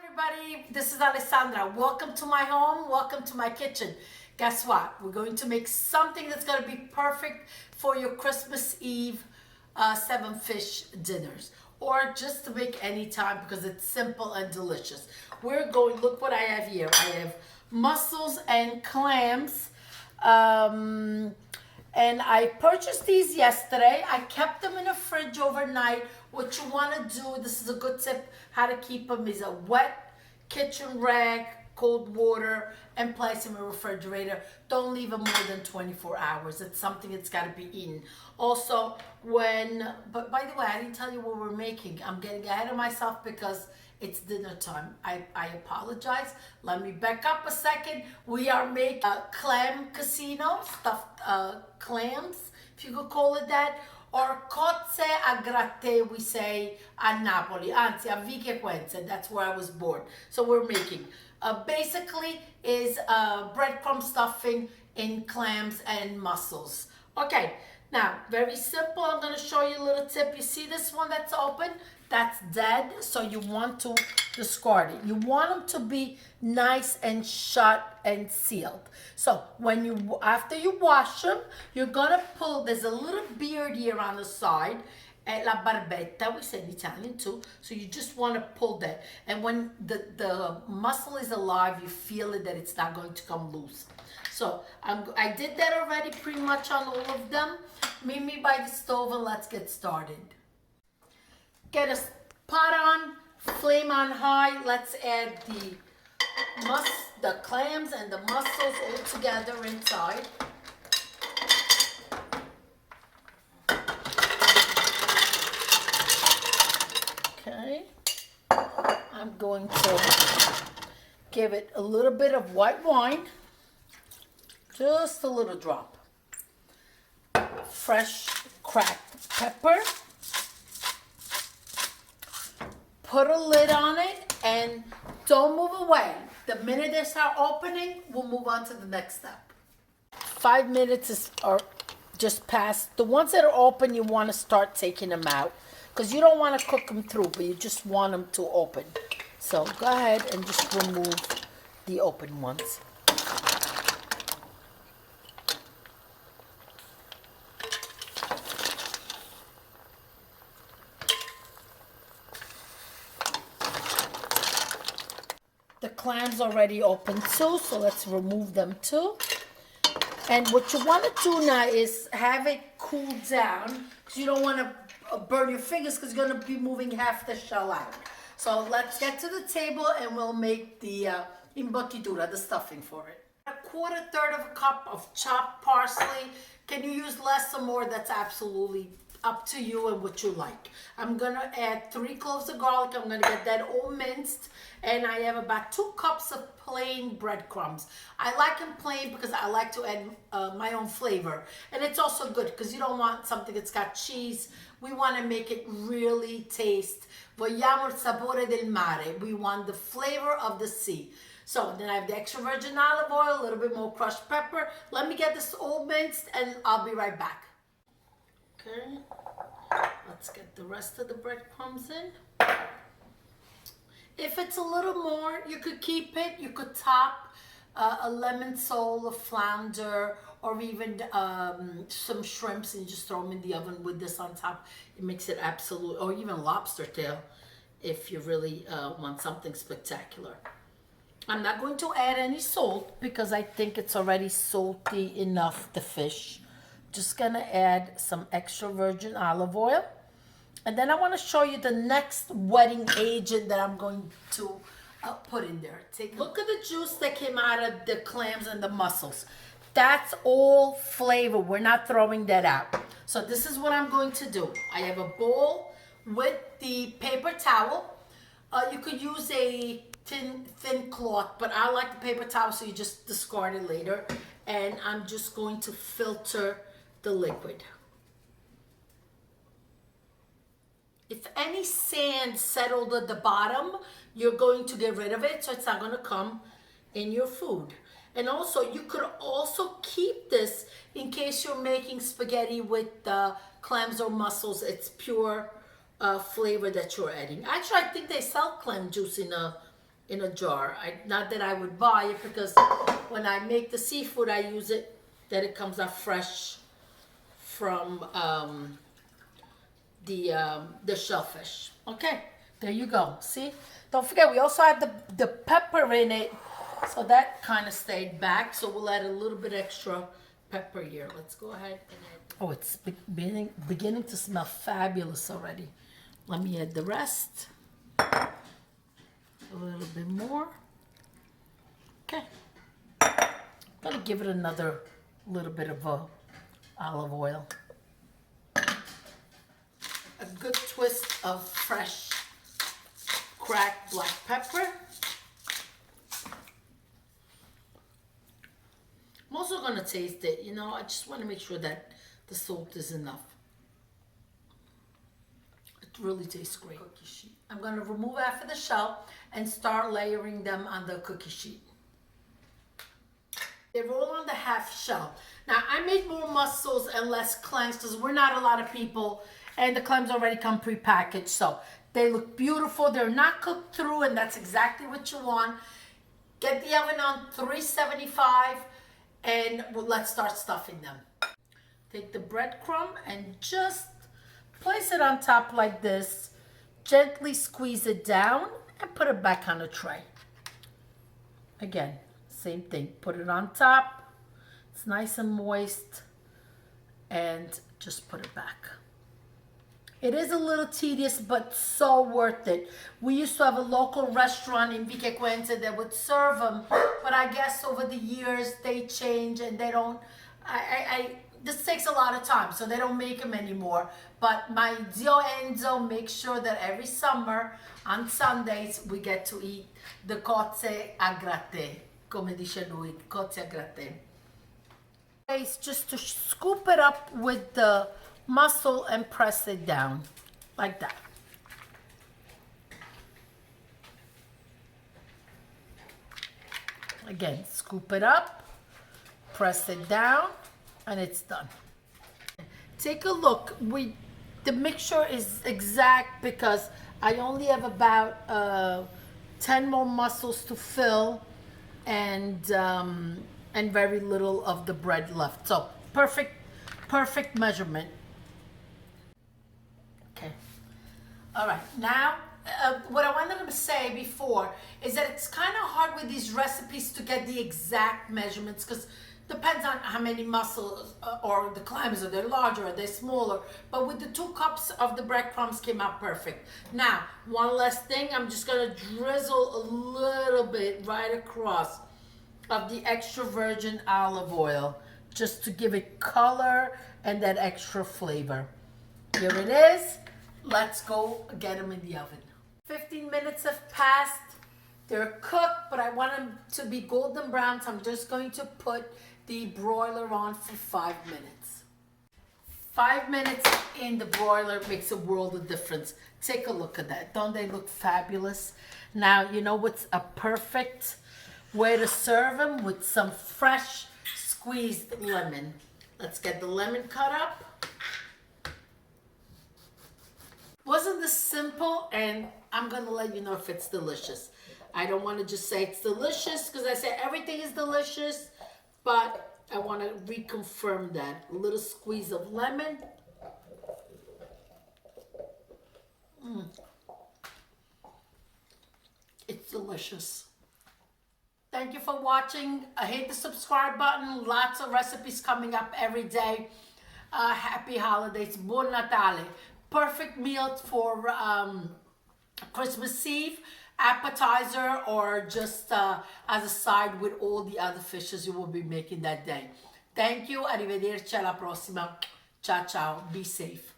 Everybody, this is Alessandra. Welcome to my home, welcome to my kitchen. Guess what? We're going to make something that's going to be perfect for your Christmas Eve 7 fish dinners, or just to make any time because it's simple and delicious. Look what I have here. I have mussels and clams. And I purchased these yesterday. I kept them in the fridge overnight. What you want to do, this is a good tip, how to keep them, is a wet kitchen rag, cold water, and place them in the refrigerator. Don't leave them more than 24 hours. It's something that's got to be eaten. Also, but by the way, I didn't tell you what we're making. I'm getting ahead of myself because it's dinner time. I apologize. Let me back up a second. We are making clam casino, stuffed clams, if you could call it that, or cozze gratinate, we say a Napoli, anzi a Viche Quenze, that's where I was born. So we're making, basically is breadcrumb stuffing in clams and mussels. Okay, now, very simple. I'm going to show you a little tip. You see this one that's open? That's dead, so you want to discard it. You want them to be nice and shut and sealed. So after you wash them, you're gonna pull. There's a little beard here on the side, la barbetta, we say in Italian too. So you just want to pull that, and when the mussel is alive, you feel it that it's not going to come loose. So I did that already, pretty much on all of them. Meet me by the stove and let's get started. Get a pot on, flame on high. Let's add the clams and the mussels all together inside. Okay. I'm going to give it a little bit of white wine. Just a little drop. Fresh cracked pepper. Put a lid on it and don't move away. The minute they start opening, we'll move on to the next step. 5 minutes are just passed. The ones that are open, you want to start taking them out because you don't want to cook them through, but you just want them to open. So go ahead and just remove the open ones. The clams already open too, so let's remove them too. And what you want to do now is have it cool down because you don't want to burn your fingers because you're going to be moving half the shell out. So let's get to the table and we'll make the imbottitura, the stuffing for it. A third of a cup of chopped parsley. Can you use less or more? That's absolutely up to you and what you like. I'm gonna add 3 cloves of garlic. I'm gonna get that all minced, and I have about 2 cups of plain breadcrumbs. I like them plain because I like to add my own flavor, and it's also good because you don't want something that's got cheese. We want to make it really taste. Vogliamo il sapore del mare. We want the flavor of the sea. So then I have the extra virgin olive oil, a little bit more crushed pepper. Let me get this all minced and I'll be right back. Okay, let's get the rest of the breadcrumbs in. If it's a little more, you could keep it. You could top a lemon sole, a flounder, or even some shrimps and just throw them in the oven with this on top. It makes it absolute, or even lobster tail if you really want something spectacular. I'm not going to add any salt because I think it's already salty enough, the fish. Just gonna add some extra virgin olive oil. And then I wanna show you the next wetting agent that I'm going to put in there. Look at the juice that came out of the clams and the mussels. That's all flavor, we're not throwing that out. So this is what I'm going to do. I have a bowl with the paper towel. You could use a thin cloth, but I like the paper towel so you just discard it later. And I'm just going to filter the liquid. If any sand settled at the bottom, you're going to get rid of it so it's not going to come in your food. And also, you could also keep this in case you're making spaghetti with clams or mussels. It's pure flavor that you're adding. Actually, I think they sell clam juice in in a jar. Not that I would buy it, because when I make the seafood, I use it, that it comes out fresh from the shellfish. Okay, there you go. See? Don't forget, we also had the pepper in it, so that kind of stayed back. So we'll add a little bit extra pepper here. Let's go ahead and add. Oh, it's beginning to smell fabulous already. Let me add the rest. A little bit more. Okay. I'm gonna give it another little bit of olive oil. A good twist of fresh cracked black pepper. I'm also gonna taste it. You know, I just want to make sure that the salt is enough. It really tastes great. Cookie sheet. I'm gonna remove half of the shell and start layering them on the cookie sheet. They roll on the half shell. Now, I made more mussels and less clams because we're not a lot of people, and the clams already come pre-packaged. So they look beautiful. They're not cooked through, and that's exactly what you want. Get the oven on 375, and let's start stuffing them. Take the breadcrumb and just place it on top like this. Gently squeeze it down and put it back on a tray. Again, same thing. Put it on top. It's nice and moist. And just put it back. It is a little tedious, but so worth it. We used to have a local restaurant in Vique Quente that would serve them, but I guess over the years they change and they don't. This takes a lot of time, so they don't make them anymore. But my zio Enzo makes sure that every summer on Sundays we get to eat the cozze a gratinate, come dice lui, cozze a gratinate. It's just to scoop it up with the mussel and press it down like that. Again, scoop it up, press it down, and it's done. Take a look. The mixture is exact because I only have about 10 more mussels to fill, and very little of the bread left. So perfect measurement. Okay. All right. Now, what I wanted to say before is that it's kind of hard with these recipes to get the exact measurements, because depends on how many mussels or the clams, are they larger, are they smaller. But with the 2 cups of the breadcrumbs came out perfect. Now, one last thing, I'm just gonna drizzle a little bit right across of the extra virgin olive oil, just to give it color and that extra flavor. Here it is. Let's go get them in the oven. 15 minutes have passed. They're cooked, but I want them to be golden brown, so I'm just going to put the broiler on for 5 minutes. 5 minutes in the broiler makes a world of difference. Take a look at that. Don't they look fabulous? Now, you know what's a perfect way to serve them? With some fresh squeezed lemon. Let's get the lemon cut up. Wasn't this simple? And I'm gonna let you know if it's delicious. I don't want to just say it's delicious, because I say everything is delicious, but I want to reconfirm that. A little squeeze of lemon. It's delicious. Thank you for watching. Hit the subscribe button. Lots of recipes coming up every day. Happy holidays. Buon Natale. Perfect meal for Christmas Eve, appetizer, or just as a side with all the other fishes you will be making that day. Thank you. Arrivederci alla prossima. Ciao, ciao. Be safe.